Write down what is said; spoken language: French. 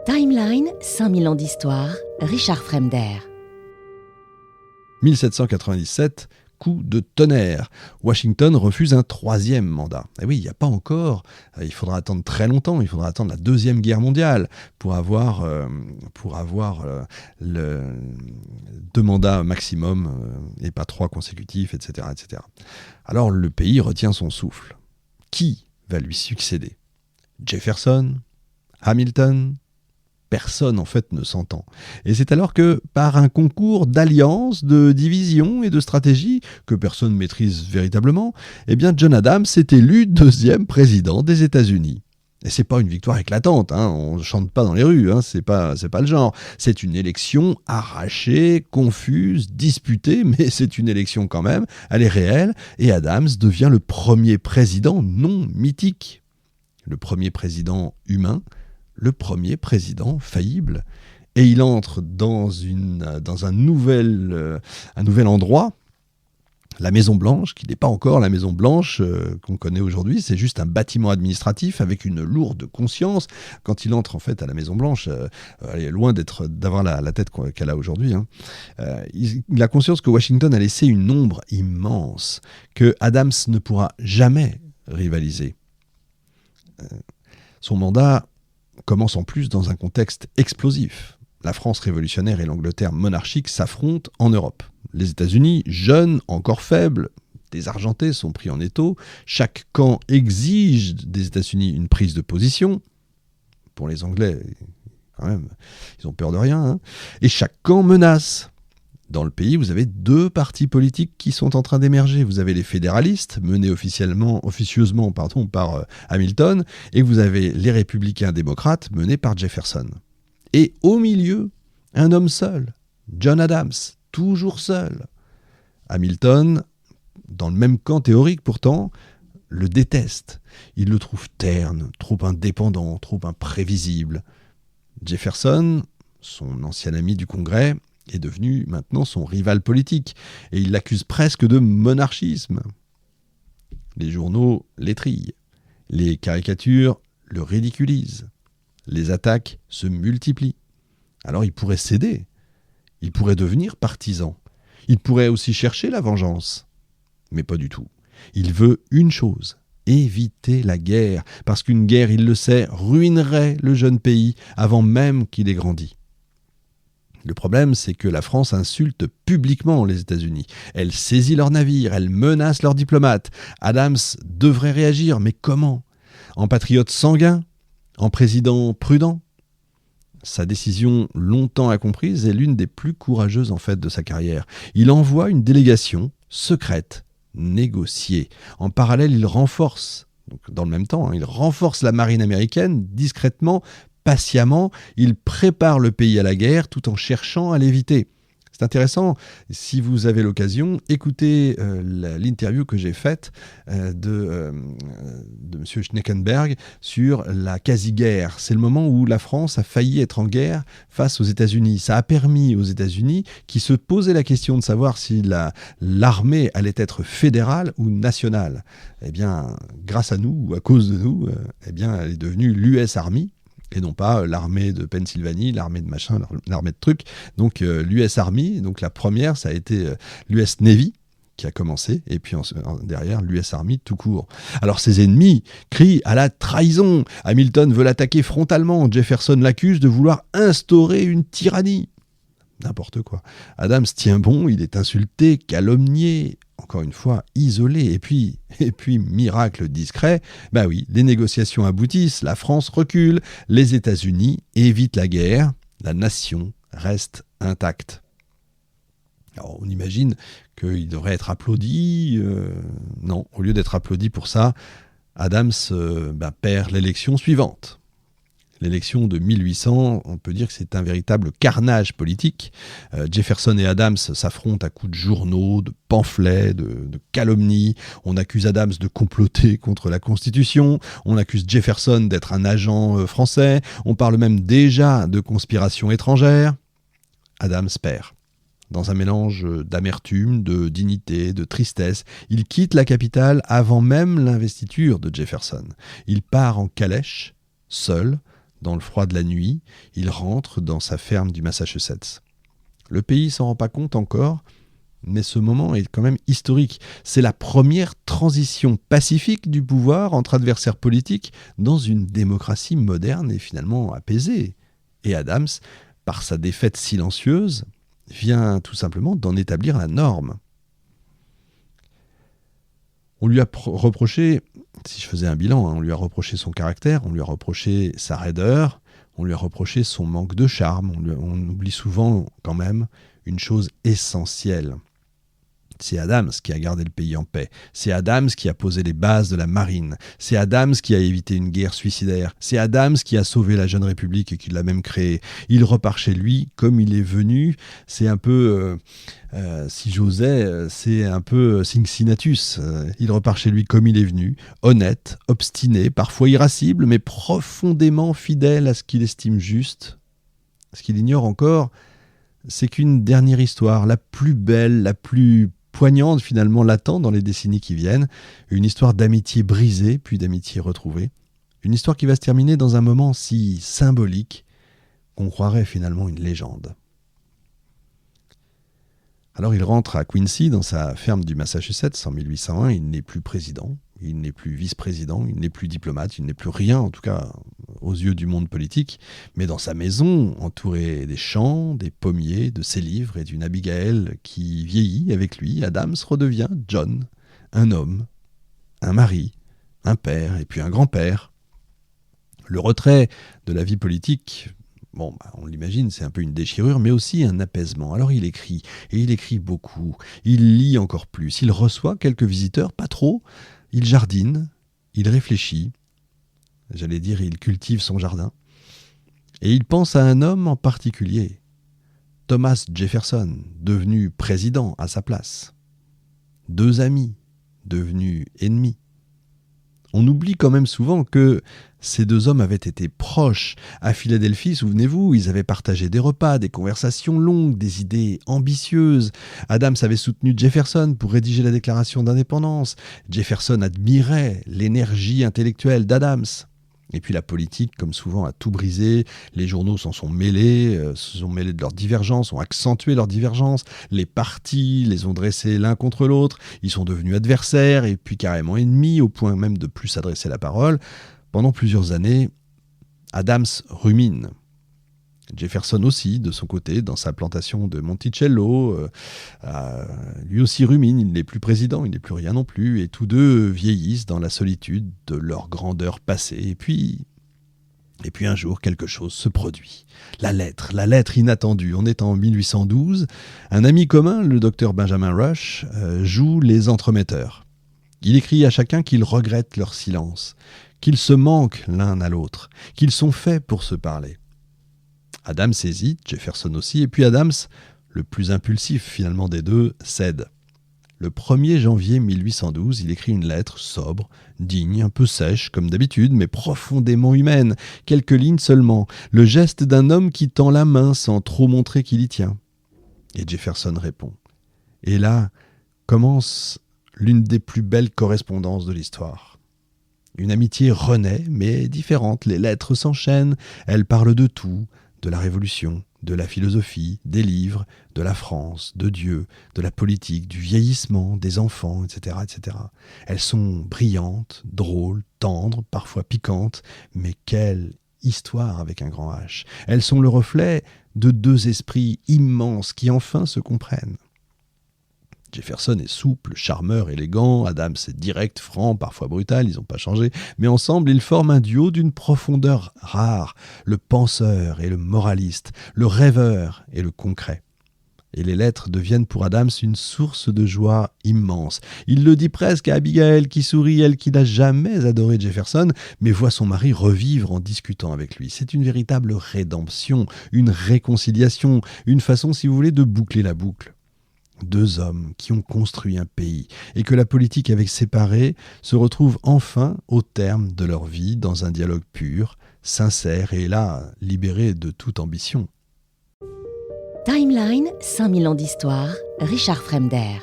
Timeline, 5000 ans d'histoire, Richard Fremder. 1797, coup de tonnerre. Washington refuse un troisième mandat. Et oui, il n'y a pas encore, il faudra attendre très longtemps, il faudra attendre la Deuxième Guerre mondiale pour avoir le 2 mandats maximum et pas 3 consécutifs, etc., etc. Alors le pays retient son souffle. Qui va lui succéder ? Jefferson ? Hamilton ? Personne en fait ne s'entend. Et c'est alors que, par un concours d'alliances, de division et de stratégie que personne ne maîtrise véritablement, eh bien John Adams est élu 2e président des États-Unis. Et c'est pas une victoire éclatante, on ne chante pas dans les rues, c'est pas le genre. C'est une élection arrachée, confuse, disputée, mais c'est une élection quand même, elle est réelle, et Adams devient le premier président non mythique. Le premier président humain, le premier président faillible. Et il entre dans un nouvel endroit, la Maison-Blanche, qui n'est pas encore la Maison-Blanche qu'on connaît aujourd'hui, c'est juste un bâtiment administratif avec une lourde conscience. Quand il entre en fait à la Maison-Blanche, elle est loin d'avoir la tête qu'elle a aujourd'hui. Il a conscience que Washington a laissé une ombre immense, que Adams ne pourra jamais rivaliser. Son mandat commence en plus dans un contexte explosif. La France révolutionnaire et l'Angleterre monarchique s'affrontent en Europe. Les États-Unis, jeunes, encore faibles, désargentés, sont pris en étau. Chaque camp exige des États-Unis une prise de position. Pour les Anglais, quand même, ils ont peur de rien. Et chaque camp menace. Dans le pays, vous avez 2 partis politiques qui sont en train d'émerger. Vous avez les fédéralistes, menés officieusement par Hamilton, et vous avez les républicains démocrates, menés par Jefferson. Et au milieu, un homme seul, John Adams, toujours seul. Hamilton, dans le même camp théorique pourtant, le déteste. Il le trouve terne, trop indépendant, trop imprévisible. Jefferson, son ancien ami du Congrès, est devenu maintenant son rival politique, et il l'accuse presque de monarchisme. Les journaux l'étrillent, les caricatures le ridiculisent, les attaques se multiplient. Alors il pourrait céder, il pourrait devenir partisan, il pourrait aussi chercher la vengeance, mais pas du tout. Il veut une chose, éviter la guerre, parce qu'une guerre, il le sait, ruinerait le jeune pays avant même qu'il ait grandi. Le problème, c'est que la France insulte publiquement les États-Unis. Elle saisit leurs navires, elle menace leurs diplomates. Adams devrait réagir, mais comment ? En patriote sanguin ? En président prudent ? Sa décision, longtemps incomprise, est l'une des plus courageuses en fait de sa carrière. Il envoie une délégation secrète, négocier. En parallèle, il renforce, donc dans le même temps, il renforce la marine américaine discrètement, patiemment, il prépare le pays à la guerre tout en cherchant à l'éviter. C'est intéressant, si vous avez l'occasion, écoutez l'interview que j'ai faite de M. Schneckenberg sur la quasi-guerre. C'est le moment où la France a failli être en guerre face aux États-Unis. Ça a permis aux États-Unis, qui se posaient la question de savoir si l'armée allait être fédérale ou nationale. Eh bien, grâce à nous, ou à cause de nous, elle est devenue l'US Army, et non pas l'armée de Pennsylvanie, l'armée de machin, l'armée de trucs. Donc l'US Army, donc la première, ça a été l'US Navy qui a commencé, et puis derrière l'US Army tout court. Alors ses ennemis crient à la trahison. Hamilton veut l'attaquer frontalement. Jefferson l'accuse de vouloir instaurer une tyrannie. N'importe quoi. Adams tient bon, il est insulté, calomnié, encore une fois, isolé. Et puis, miracle discret, les négociations aboutissent, la France recule, les États-Unis évitent la guerre, la nation reste intacte. Alors, on imagine qu'il devrait être applaudi. Non, au lieu d'être applaudi pour ça, Adams perd l'élection suivante. L'élection de 1800, on peut dire que c'est un véritable carnage politique. Jefferson et Adams s'affrontent à coups de journaux, de pamphlets, de calomnies. On accuse Adams de comploter contre la Constitution. On accuse Jefferson d'être un agent français. On parle même déjà de conspiration étrangère. Adams perd. Dans un mélange d'amertume, de dignité, de tristesse, il quitte la capitale avant même l'investiture de Jefferson. Il part en calèche, seul, Dans le froid de la nuit, il rentre dans sa ferme du Massachusetts. Le pays s'en rend pas compte encore, mais ce moment est quand même historique. C'est la première transition pacifique du pouvoir entre adversaires politiques dans une démocratie moderne et finalement apaisée. Et Adams, par sa défaite silencieuse, vient tout simplement d'en établir la norme. On lui a reproché, si je faisais un bilan, on lui a reproché son caractère, on lui a reproché sa raideur, on lui a reproché son manque de charme. On oublie souvent quand même une chose essentielle. C'est Adams qui a gardé le pays en paix. C'est Adams qui a posé les bases de la marine. C'est Adams qui a évité une guerre suicidaire. C'est Adams qui a sauvé la jeune République et qui l'a même créée. Il repart chez lui comme il est venu. C'est un peu, si j'osais, c'est un peu Cincinnatus. Il repart chez lui comme il est venu, honnête, obstiné, parfois irascible, mais profondément fidèle à ce qu'il estime juste. Ce qu'il ignore encore, c'est qu'une dernière histoire, la plus belle, la plus poignante finalement, l'attend dans les décennies qui viennent. Une histoire d'amitié brisée, puis d'amitié retrouvée. Une histoire qui va se terminer dans un moment si symbolique qu'on croirait finalement une légende. Alors il rentre à Quincy, dans sa ferme du Massachusetts, en 1801. Il n'est plus président, il n'est plus vice-président, il n'est plus diplomate, il n'est plus rien, en tout cas aux yeux du monde politique. Mais dans sa maison, entouré des champs, des pommiers, de ses livres et d'une Abigail qui vieillit avec lui, Adams redevient John, un homme, un mari, un père et puis un grand-père. Le retrait de la vie politique, on l'imagine, c'est un peu une déchirure, mais aussi un apaisement. Alors il écrit, et il écrit beaucoup. Il lit encore plus. Il reçoit quelques visiteurs, pas trop. Il jardine, il réfléchit. J'allais dire, il cultive son jardin. Et il pense à un homme en particulier, Thomas Jefferson, devenu président à sa place. Deux amis, devenus ennemis. On oublie quand même souvent que ces deux hommes avaient été proches. À Philadelphie, souvenez-vous, ils avaient partagé des repas, des conversations longues, des idées ambitieuses. Adams avait soutenu Jefferson pour rédiger la Déclaration d'indépendance. Jefferson admirait l'énergie intellectuelle d'Adams. Et puis la politique, comme souvent, a tout brisé. Les journaux s'en sont mêlés, se sont mêlés de leurs divergences, ont accentué leurs divergences. Les partis les ont dressés l'un contre l'autre. Ils sont devenus adversaires et puis carrément ennemis, au point même de plus s'adresser la parole. Pendant plusieurs années, Adams rumine. Jefferson aussi, de son côté, dans sa plantation de Monticello, lui aussi rumine, il n'est plus président, il n'est plus rien non plus, et tous deux vieillissent dans la solitude de leur grandeur passée. Et puis un jour, quelque chose se produit. La lettre inattendue. On est en 1812. Un ami commun, le docteur Benjamin Rush, joue les entremetteurs. Il écrit à chacun qu'ils regrettent leur silence, qu'ils se manquent l'un à l'autre, qu'ils sont faits pour se parler. Adams hésite, Jefferson aussi, et puis Adams, le plus impulsif finalement des deux, cède. Le 1er janvier 1812, il écrit une lettre sobre, digne, un peu sèche comme d'habitude, mais profondément humaine. Quelques lignes seulement, le geste d'un homme qui tend la main sans trop montrer qu'il y tient. Et Jefferson répond. Et là commence l'une des plus belles correspondances de l'histoire. Une amitié renaît, mais différente. Les lettres s'enchaînent, elles parlent de tout, de la Révolution, de la philosophie, des livres, de la France, de Dieu, de la politique, du vieillissement, des enfants, etc., etc. Elles sont brillantes, drôles, tendres, parfois piquantes, mais quelle histoire avec un grand H. Elles sont le reflet de deux esprits immenses qui enfin se comprennent. Jefferson est souple, charmeur, élégant, Adams est direct, franc, parfois brutal, ils n'ont pas changé, mais ensemble ils forment un duo d'une profondeur rare, le penseur et le moraliste, le rêveur et le concret. Et les lettres deviennent pour Adams une source de joie immense. Il le dit presque à Abigail qui sourit, elle qui n'a jamais adoré Jefferson, mais voit son mari revivre en discutant avec lui. C'est une véritable rédemption, une réconciliation, une façon, si vous voulez, de boucler la boucle. Deux hommes qui ont construit un pays et que la politique avait séparés se retrouvent enfin au terme de leur vie dans un dialogue pur, sincère et là, libéré de toute ambition. Timeline, 5000 ans d'histoire, Richard Fremder.